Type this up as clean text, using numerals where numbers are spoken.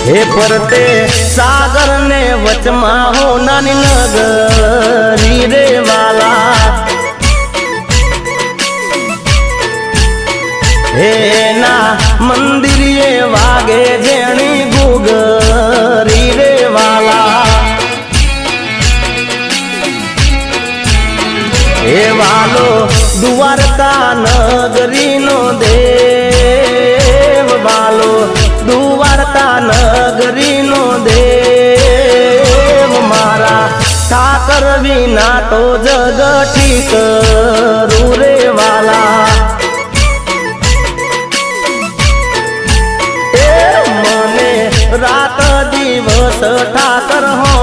हे परते सागर ने वचमा हो नानी नगरी रे वाला हे ना मंदिर ये वागे जेणी गुगरी रे वाला हे वालो द्वारका नगरी नो देव वालो द्वारका नगरी नो देव मारा ठाकर विना तो जग ठीक रे वाला रात दिवस ठाकर हो